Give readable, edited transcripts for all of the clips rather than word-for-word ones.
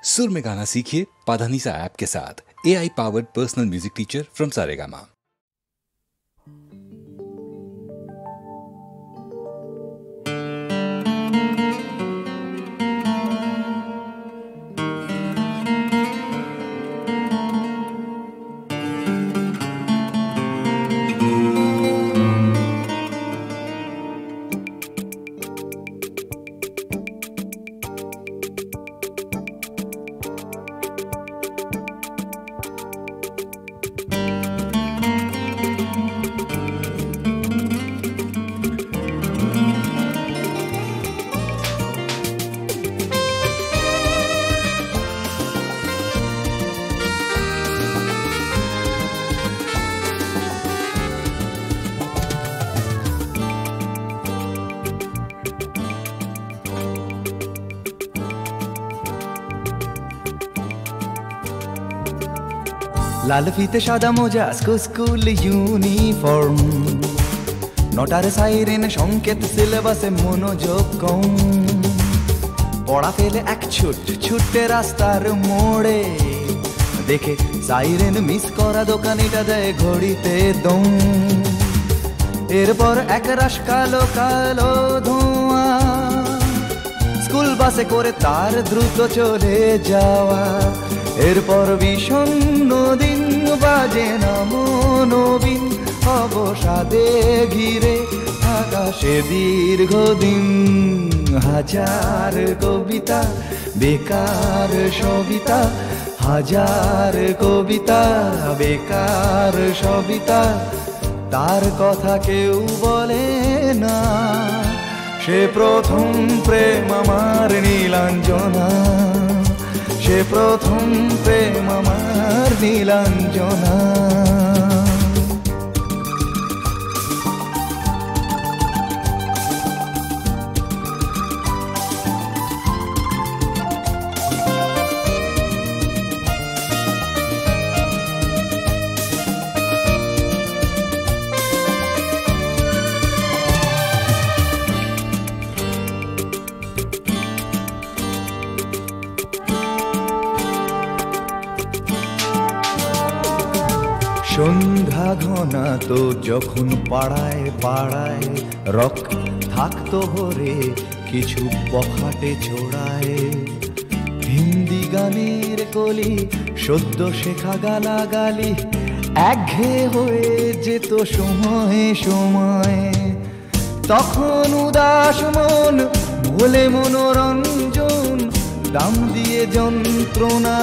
सुर में गाना सीखिए पाधानीसा ऐप के साथ। AI powered personal music teacher from Saregama. লাল ফিতে সাদা মোজা স্কুল ইউনিফর্ম নটার সাইরেন সংকেত সিলেবাসে মনোযোগ কম পড়া ফেলে এক ছুটে রাস্তার মোড়ে দেখে সাইরেন মিস করা দোকানিটা দেয় ঘড়িতে দম এরপর এক রাশ কালো কালো ধোঁয়া স্কুল বাসে করে তার দ্রুত চলে যাওয়া এরপর বিষণ্ণ দিন বাজে না মনোবিন অবসাদে ঘিরে আকাশে দীর্ঘদিন হাজার কবিতা বেকার সবিতা হাজার কবিতা বেকার সবিতা তার কথা কেউ বলে না সে প্রথম প্রেম আমার নীলাঞ্জনা সে প্রথম প্রেম আমার নীলাঞ্জনা সন্ধ্যা ঘনা তো যখন পাড়ায় পাড়ায় রক থাকতো ভরে কিছু বখাটে ছোড়ায় হিন্দি গানের কলি সদ্য শেখা গালাগালি একঘেয়ে হয়ে যেত সময়ে সময়ে তখন উদাস মন ভোলে মনোরঞ্জন দাম দিয়ে যন্ত্রণা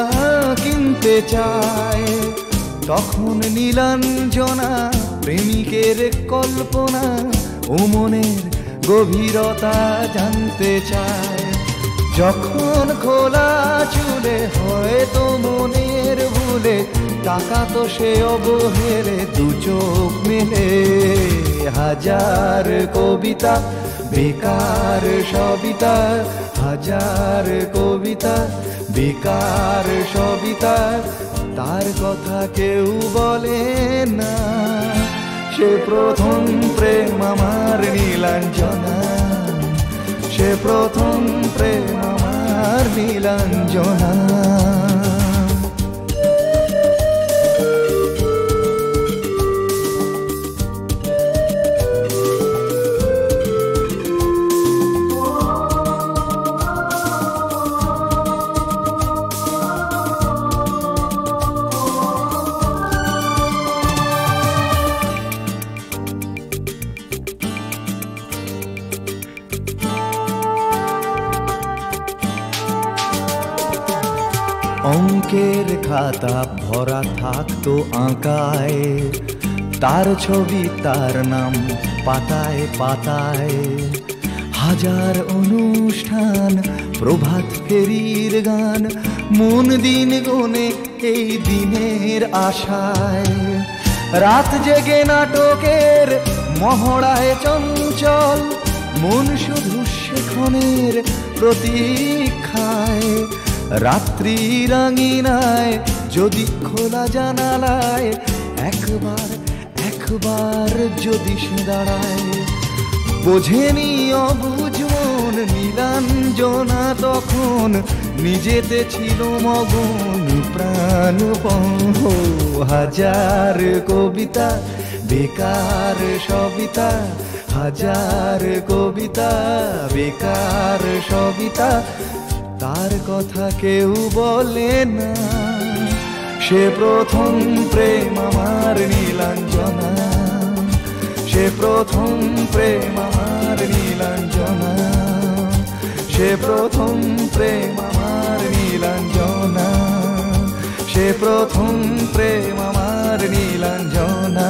কিনতে চায় তখন নীলাঞ্জনা প্রেমিকের কল্পনা ও মনের গভীরতা জানতে চায় যখন খোলা চুলে হয়তো মনের ভুলে টাকা তো সে অবহেলে দু চোখ মেলে হাজার কবিতা বেকার সবিতা হাজার কবিতা বেকার সবিতা তার কথা কেউ বলে না সে প্রথম প্রেম আমার নীলাঞ্জনা সে প্রথম প্রেম আমার নীলাঞ্জনা অঙ্কের খাতা ভরা থাকতো আঁকায় তার ছবি তার নাম পাতায় পাতায় হাজার অনুষ্ঠান প্রভাত ফেরির গান মন দিন গোনে এই দিনের আশায় রাত জেগে নাটকের মহড়ায় চঞ্চল মন শুধু সেক্ষণের প্রতীক্ষায় রাত্রি রাঙিনায় যদি খোলা জানালায় একবার একবার যদি সে দাঁড়ায় বোঝেনি অবুঝ মন নীলাঞ্জনা তখন নিজেতে ছিল মগন প্রাণপণ। হাজার কবিতা বেকার সবিতা, হাজার কবিতা বেকার সবিতা, তার কথা কেউ বলে না। সে প্রথম প্রেম আমার নীলাঞ্জনা, সে প্রথম প্রেম আমার নীলাঞ্জনা, সে প্রথম প্রেম আমার নীলাঞ্জনা, সে প্রথম প্রেম আমার নীলাঞ্জনা।